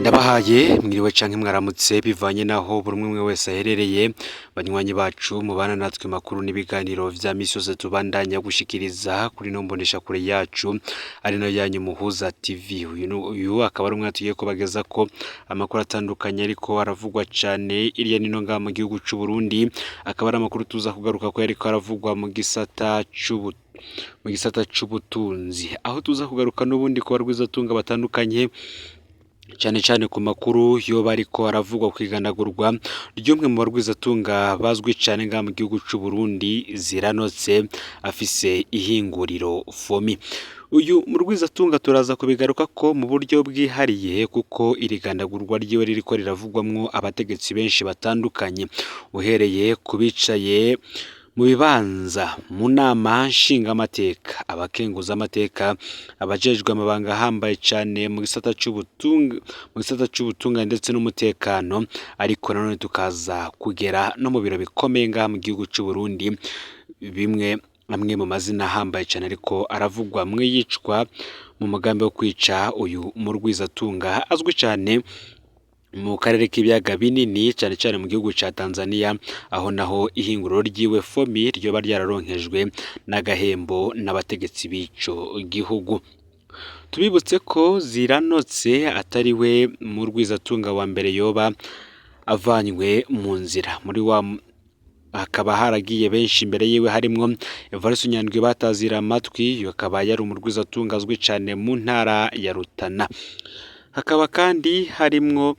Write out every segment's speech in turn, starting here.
Ndabahaye mwiriwe canke mwaramutse bivanye naho buri umwe wese aherereye banywanyi bacu mubana natwe makuru n'ibiganiro vya misi yose tubandanya gushikiriza kuri no mbonesha kure yacu ari no yanyu Muhuza TV. Uyu akaba ari umwe tugiye kubageza ko amakuru atandukanye ariko aravugwa cane iriya nino nga mu gihugu c'u Burundi, akaba ari amakuru tuza kugaruka ko yariko aravugwa mu gisata c'ubutunzi, aho tuza kugaruka n'ubundi ko barwizatunga batandukanye cyane ku makuru yo bariko aravugwa kwiganagurwa ry'umwe mu barwizatunga bazwi cyane nga mu gihugu c'u Burundi Ziranotse afise ihinguriro fomi. Uyu murwizatunga turaza kubigaruka ko mu buryo bwihariye kuko irigandagurwa ryiwe ririko riravugwamwo abategetsi benshi batandukanye, uhereye kubicaye mu bibanza mu nama nshingamateka, abakenguza amateka, abajejwe amabanga ahambaye cyane mu gisata c'ubutunga ndetse n'umutekano, ariko nanone tukaza kugera no mu biro bikomeye ngaha mu gihugu c'u Burundi, amwe mu mazina ahambaye cyane ariko aravugwa mwiyicwa mu mugambi wo kwica uyu murwizatunga azwi cyane mu karere k'ibiyaga binini cyane mu gihugu ca Tanzania, aho naho ihinguriro ryiwe fomi ryoba ryararonkejwe n'agahembo n'abategetsi b'ico gihugu. Tubibutse ko Ziranotse atari we murwizatunga wa mbere yoba avanywe mu nzira, muri wa hakaba haragiye benshi imbere yiwe harimwo Evariste Nyandwi batazira amatwi, akaba yari umurwizatunga azwi cyane mu ntara ya Rutana. Hakaba kandi harimwo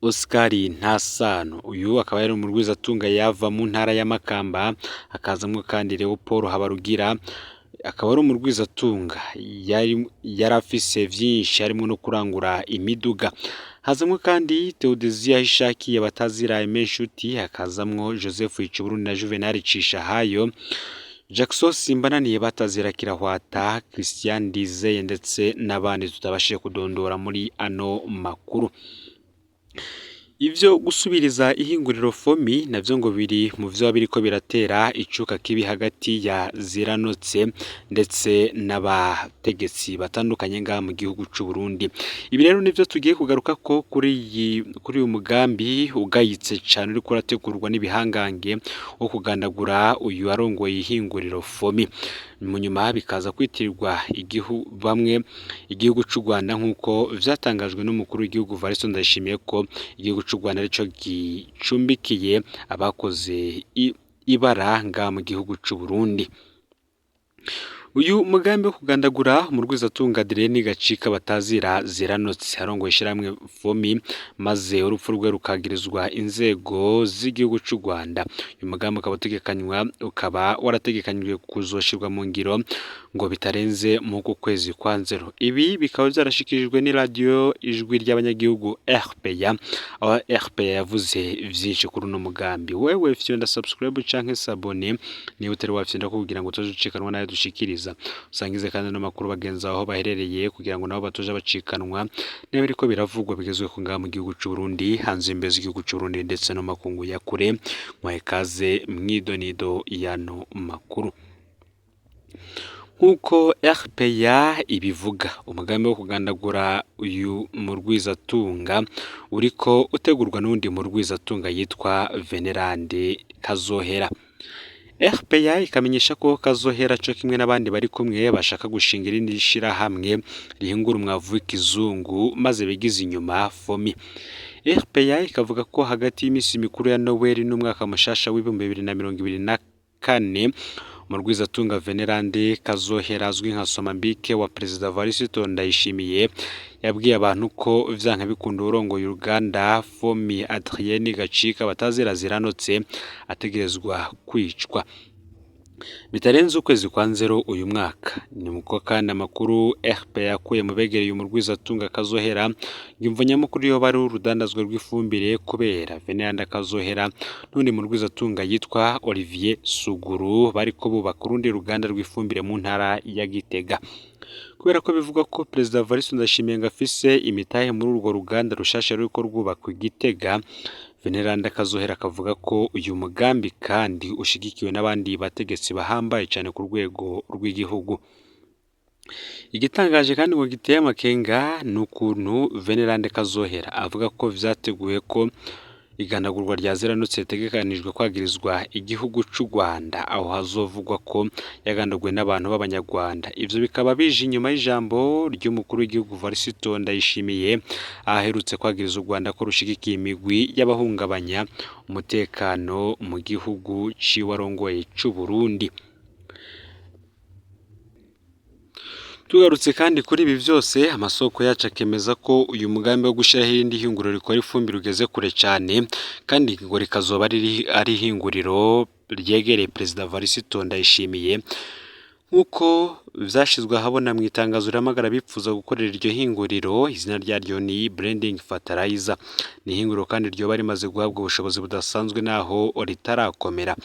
Oscar Ntasano, uyu akaba yari umurwizatunga yava mu ntara ya Makamba, hakazamwo kandi Leopold Habarugira, akaba ari umurwizatunga yari afise vyinshi harimo no kurangura imiduga. Hazamwo kandi Theodosia Hishakiye batazira Emenshuti, hakazamwo Joseph Icuburundi na Juvenal Cishahayo, Jackson Simbananiye batazira Kirahwata, Christian Dizeye ndetse n'abandi tutabashije kudondora muri ano makuru. Ivyo gusubiriza ihinguriro fomi navyo ngo biri mu vyo biriko biratera icuka kibi hagati ya Ziranotse ndetse n'abategetsi batandukanye ngaha mu gihugu c'u Burundi. Ibi rero nivyo tugiye kugaruka ko kuri uyu mugambi ugayitse cyane uriko urategurwa n'ibihangange wo kugandagura uyu arongoye ihinguriro fomi, mu nyuma bikaza kwitirirwa igihugu c'u Rwanda nk'uko vyatangajwe n'umukuru w'igihugu Evariste Ndayishimiye ko igihugu c'u Rwanda arico gicumbikiye abakoze ibara nga mu gihugu c'u Burundi. Uyu mugambi wo kugandagura umurwizatunga Adeline Gacika batazira Ziranotse arongoye ishiramwe fomi, maze urupfu rwe rukagirizwa inzego z'igihugu c'u Rwanda. Uyu mugambi ukaba warategekanyijwe kuzoshirwa mu ngiro ngo bitarenze mu kwezi kwa Nzero. Ibi bikaba byarashikirijwe ni radio ijwi ry'abanyagihugu RPA, aho RPA yavuze vyinshi kuri uno mugambi. Wewe fyonda subscribe canke s'abone ni utari wafyonda kugira ngo tuzocikanwa nayo dushikiriza, usangize kandi no makuru bagenza aho baherereye kugira ngo nabo batoje bacikanwa niba biriko biravugwa bigezwe ku ngaha mu gihugu c'u Burundi, hanze imbezi igihugu c'u Burundi ndetse no makungu ya kure. Mwahekaze mwidonido yano makuru. Nkuko RPA ibivuga, umugambi wo kugandagura uyu murwizatunga uriko utegurwa n'undi murwizatunga yitwa Venerande Kazohera. RPA ikamenyesha ko Kazohera cyo kimwe n'abandi bari kumwe bashaka gushinga irindi shirahamwe rihingura umwavu w'ikizungu maze bigize inyuma fomi. RPA ikavuga ko hagati y'imisi mikuru ya Noel n'umwaka mushasha w'2024 umurwizatunga Venerande Kazohera azwi nka Somambike wa Perezida Evariste Ndayishimiye yabwiye abantu ko vyanka bikunda urongoye uruganda fomi Adrienne Gacika batazira Ziranotse ategerezwa kwicwa bitarenze ukwezi kwa Nzero uyu mwaka. Ni muko kandi amakuru RPA yakuye mu begereye umurwizatunga Kazohera ngimvo nyamukuru yo bari urudandazwa rw'ifumbire kubera Veneranda Kazohera n'undi murwizatunga yitwa Olivier Suguru bariko bubaka urundi ruganda rw'ifumbire mu ntara ya Gitega. Kubera ko bivuga ko Perezida Evariste Ndayishimiye ngafise imitahe muri urwo ruganda rushasha ruriko rwubakwa Gitega, Veneranda Kazohera akavuga ko uyu mugambi kandi ushigikiwe n'abandi bategetsi bahambaye cyane ku rwego rw'igihugu. Igitangaje kandi ngo giteye amakenga ni ukuntu Venerande Kazohera avuga ko vyateguye ko iganagurwa rya Ziranotse ritegekanijwe kwagirizwa igihugu c'u Rwanda, aho hazovugwa ko yagandaguwe n'abantu b'abanyarwanda. Ivyo bikaba bije inyuma y'ijambo ry'umukuru w'igihugu Varisito Ndayishimiye aherutse kwagiriza u Rwanda ko rushigikiye imigwi y'abahungabanya umutekano mu gihugu ciwe arongoye c'u Burundi. Tugarutse kandi kuri ibi vyose, amasoko yacu akemeza ko uyu mugambi wo gushiraho irindi hinguriro rikora ifumbire ugeze kure cyane, kandi ngo rikazoba ari ihinguriro ryegereye Perezida Varisito Ndayishimiye, nk'uko vyashizwe ahabona mu itangazo rihamagara bipfuza gukorera iryo hinguriro. Izina ryaryo ni Blending Fertilizer. Ni ihinguriro kandi ryoba rimaze guhabwa ubushobozi budasanzwe naho ritarakomera.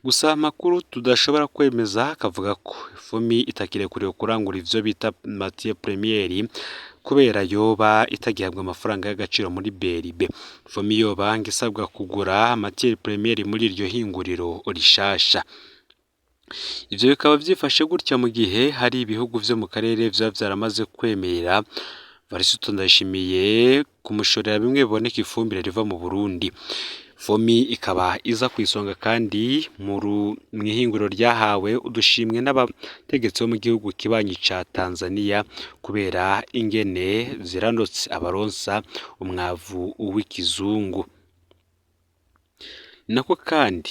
Gusa amakuru tudashobora kwemeza akavuga ko FOMI itakirekuriwe kurangura ivyo bita matière première kubera yoba itagihabwa amafaranga y'agaciro muri BRB. FOMI yoba ngisabwa kugura matière première muri iryo hinguriro rishasha. Ivyo bikaba vyifashe gutya mu gihe hari ibihugu vyo mu karere vya vyaramaze kwemerera Varisito Ndayishimiye kumushorera bimwe biboneka ifumbire riva mu Burundi. FOMI ikaba iza kwisonga kandi mu ihinguriro ryahawe udushimwe n'abategetsi bo mu gihugu kibanyi ca Tanzania kubera ingene Ziranotse abaronsa umwavu w'ikizungu. Nako kandi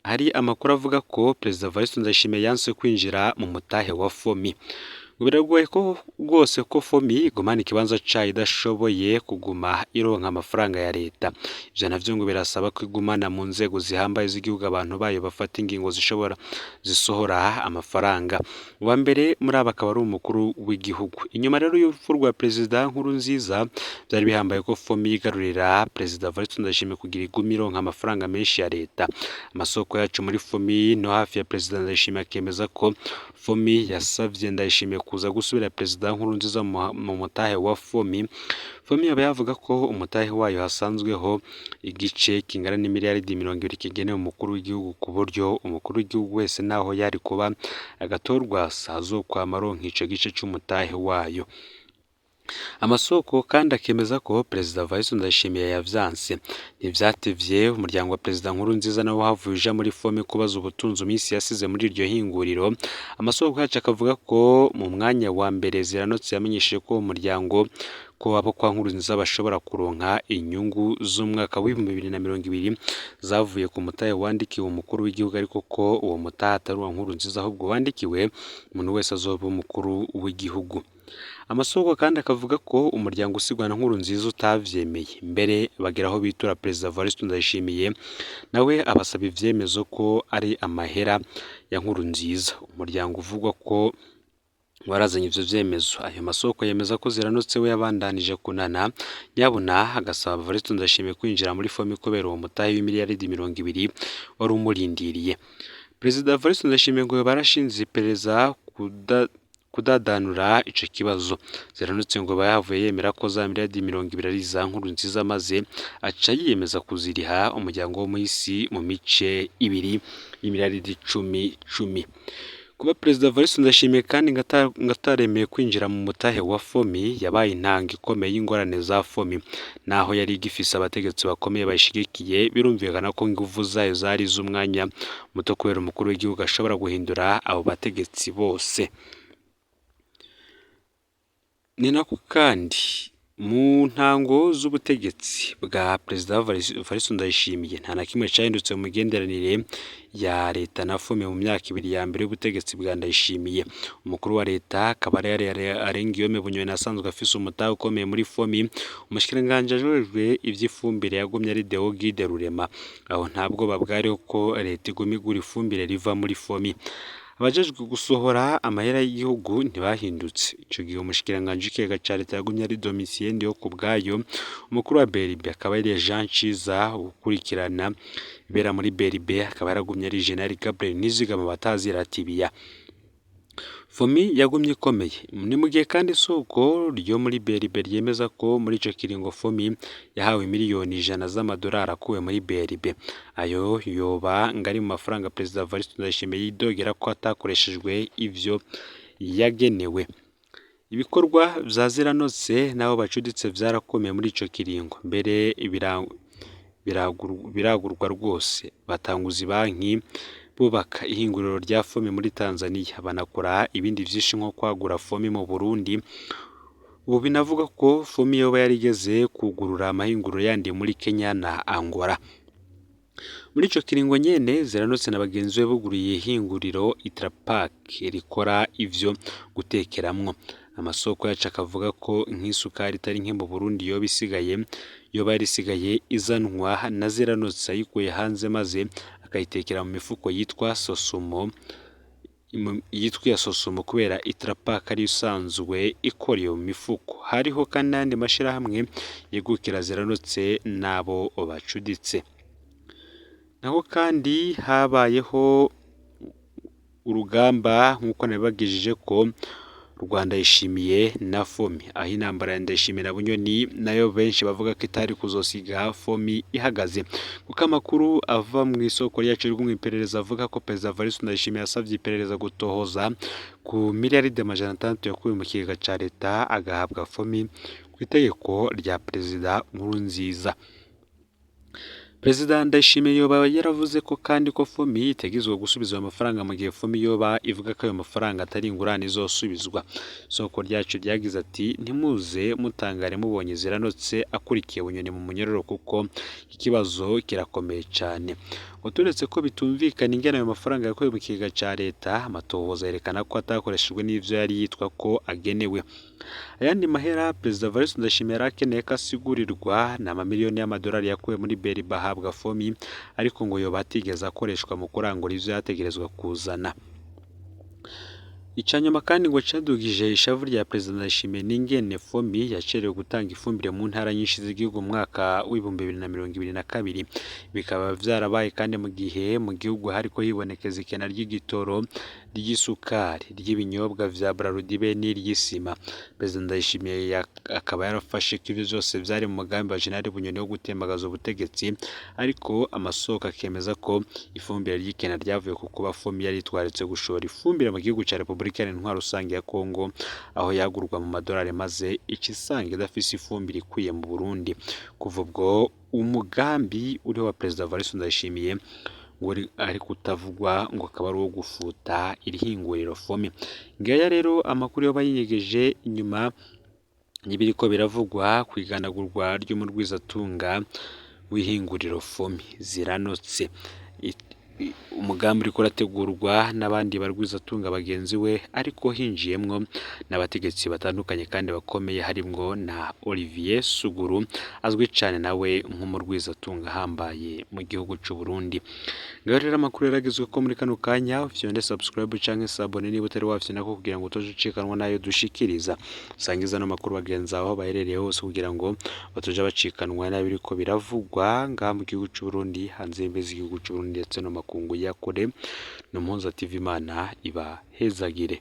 hari amakuru avuga ko Perezida Varisito Ndayishimiye yanse kwinjira mu mutahe wa FOMI. Biragoye ko rwose ko FOMI igumana ikibanza cayo idashoboye kuguma ironka amafaranga ya leta. Ivyo navyo ngo birasaba ko igumana mu nzego zihambaye z'igihugu abantu bayo bafata ingingo zisohora amafaranga. Uwa mbere muri aba akaba ari umukuru w'igihugu. Inyuma rero y'urupfu rwa Perezida Nkurunziza byari bihambaye ko FOMI yigarurira Perezida Varisito Ndayishimiye kugira igume ironka amafaranga menshi ya leta. Amasoko yacu muri FOMI no hafi ya Perezida Ndayishimiye akemeza ko FOMI yasavye Ndayishimiye kuza gusubira Perezida Nkurunziza mu mutahe wa FOMI. FOMI yaba yavuga ko umutahe wayo hasanzweho igice kingana n'imiliyaridi 20 kigenewe umukuru w'igihugu, ku buryo umukuru w'igihugu wese naho yari kuba agatorwa sazokwama aronka ico gice c'umutahe wayo. Amasoko kandi akemeza ko Perezida Varisito Ndayishimiye yavyanse. Ntivyatevye umuryango wa Perezida Nkurunziza nawo havuye uja muri FOMI kubaza ubutunzi iminsi yasize muri iryo hinguriro. Amasoko yacu akavuga ko mu mwanya wa mbere Ziranotse yamenyesheje ko umuryango ko abo kwa Nkurunziza bashobora kuronka inyungu z'umwaka w'2020 zavuye ku mutahe wandikiwe umukuru w'igihugu, ariko ko uwo mutahe atari uwa Nkurunziza ahubwo wandikiwe umuntu wese azoba umukuru w'igihugu. Amasoko kandi akavuga ko umuryango usigwa na Nkurunziza utavyemeye, mbere bageraho bitura Perezida Varisito Ndayishimiye nawe abasaba ivyemezo ko ari amahera ya Nkurunziza. Umuryango uvugwa ko warazanye ivyo vyemezo. Ayo masoko yemeza ko Ziranotse we yabandanije kunana, nyabuna agasaba Varisito Ndayishimiye kwinjira muri FOMI kubera uwo mutahe w'imiliyaridi 20 wari umurindiriye. Perezida Varisito Ndayishimiye ngo barashinze iperereza kudadanura ico kibazo. Ziranotse ngo bayavuye yemera ko za miliyaridi 20 ari za Nkurunziza, maze aca yiyemeza kuziriha umuryango wo muhisi mu mice ibiri y'imiliyaridi 10. Kuba Perezida Varisito Ndayishimiye kandi ngataremeye kwinjira mu mutahe wa FOMI yabaye intanga ikomeye y'ingorane za FOMI, naho yari igifise abategetsi bakomeye bayishigikiye. Birumvikana ko inguvu zayo zari z'umwanya muto kubera umukuru w'igihugu ashobora guhindura abo bategetsi bose. Ni nako kandi mu ntango z'ubutegetsi bwa Perezida Varisito Ndayishimiye nta na kimwe cahindutse mu migenderanire ya leta na FOMI mu myaka 2 ya mbere y'ubutegetsi bwa Ndayishimiye. Umukuru wa leta akaba Arengiyome Bunyoni asanzwe afise umutahe ukomeye muri FOMI. Umushikiranganje ajejwe ivy'ifumbire yagumye ari Deogide Rurema. Aho ntabwo babwariho ko leta iguma igura ifumbire riva muri FOMI. Abajejwe gusohora amahera y'igihugu ntibahindutse. Ico gihe umushikiranganje ikigega ca leta yagumye ari Domitien Ndiho kubwayo. Umukuru wa BRB akaba ari Jean Ciza ukurikirana ibera muri BRB akaba yaragumye ari General Gabriel Nizigama bataziratibiya. FOMI yagumye ikomeye. Ni mu gihe kandi isoko ryo muri BRB ryemeza ko muri ico kiringo FOMI yahawe miliyoni 100 z'amadolari akuwe muri BRB. Ayo yoba ngari mu mafaranga Perezida Varisito Ndayishimiye yidogera ko atakoreshejwe ivyo yagenewe. Ibikorwa vya Ziranotse nabo bacuditse vyarakomeye muri ico kiringo, mbere biragurwa rwose. Batanguza banki, bubaka ihinguriro rya fomi muri Tanzania, banakora ibindi vyinshi nko kwagura fomi mu Burundi. Ubu binavuga ko fomi yoba yarigeze kugurura amahinguriro yandi muri Kenya na Angola. Muri ico kiringo nyene Ziranotse na bagenziwe buguriye ihinguriro Itrapak rikora ivyo gutekeramwo. Amasoko yacu akavuga ko nk'isukari itari nke mu Burundi yoba yarisigaye izanwa na Ziranotse ayikuye hanze maze akayitekera mu mifuko yitwa Sosumo kubera Itrapak ari usanzwe ikora iyo mifuko. Hariho kandi n'andi mashirahamwe yegukira Ziranotse nabo bacuditse. Naho kandi habayeho urugamba nk'uko nabibagijije ko Rwanda yishimiye na fomi, aho intambara ya Ndayishimiye Bunyoni nayo benshi bavuga ko itari kuzosiga fomi ihagaze, kuko amakuru ava mu isoko ryacu rw'umwiperereza avuga ko Perezida Evariste Ndayishimiye yasavye iperereza gutohoza ku miliyaride 600 yakuye mu kigega ca leta agahabwa fomi ku itegeko rya Perezida Nkurunziza. Perezida Ndayishimiye yoba yaravuze ko kandi ko fomi itegezwe gusubizwa amafaranga mu gihe fomi yoba ivuga ko ayo mafaranga atari ingurane izosubizwa. Isoko ryacu ryagize ati ntimuze mutangare mubonye Ziranotse akurikiye Bunyoni mu munyororo kuko ikibazo kirakomeye cyane. Uturetse ko bitumvikana ingene ayo mafaranga yakuye mu kigega ca leta, amatohoza yerekana ko atakoreshejwe n'ivyo yari yitwa ko agenewe. Ayandi mahera Perezida Evariste Ndayishimiye yarakeneye ko asigurirwa na mamiliyoni y'amadolari yakuye muri BRB ahabwa fomi, ariko ngo yoba atigeze akoreshwa mu kurangura ivyo yategerezwa kuzana. Icanyuma kandi ngo cadugije ishavu rya Perezida Ndayishimiye n'ingene fomi yacerewe gutanga ifumbire mu ntara nyinshi z'igihugu mu mwaka w'2022. Bikaba vyarabaye kandi mu gihe mu gihugu hariko hibonekeza ikena ry'igitoro, ry'isukari, ry'ibinyobwa vya Braludi n'iry'isima. Perezida Ndayishimiye akaba yarafashe ko ivyo vyose vyari mu mugambi wa Jenerali Bunyoni wo gutembagaza ubutegetsi, ariko amasoko akemeza ko ifumbire ry'ikena ryavuye ku kuba fomi yari itwaritse gushora ifumbire mu gihugu ca Repubulika Iharanira Rusange ya Kongo, aho yagurwa mu madolari maze icisanga idafise ifumbire ikwiye mu Burundi. Kuva ubwo umugambi uriho wa Perezida Evariste Ndayishimiye ngo ari kutavugwa ngo akaba ari uwo gufuta iri hinguriro fomi. Ngaya rero amakuru yoba yinyegeje inyuma y'ibiriko biravugwa ku iganagurwa ry'umurwizatunga w'ihinguriro fomi Ziranotse. Umugambi uriko urategurwa n'abandi barwizatunga bagenziwe, ariko hinjiyemwo n'abategetsi batandukanye kandi bakomeye, harimwo na Olivier Suguru azwi cyane nawe nk'umurwizatunga ahambaye mu gihugu cy'u Burundi. Ngaho rero amakuru yaragezwe ko muri kano kanya ufite subscribe canke sabone niba utari wafite nako kugira ngo utoje ucikanwa nayo dushikiriza. Sangiza no makuru bagenza aho baherereye hose kugira ngo batoje bacikanwa n'abiriko biravugwa ngaha mu gihugu cy'u Burundi, hanze y'imbizi igihugu cy'u Burundi ndetse no makungu ya kure. No Mpunza TV, Imana iba hezagire.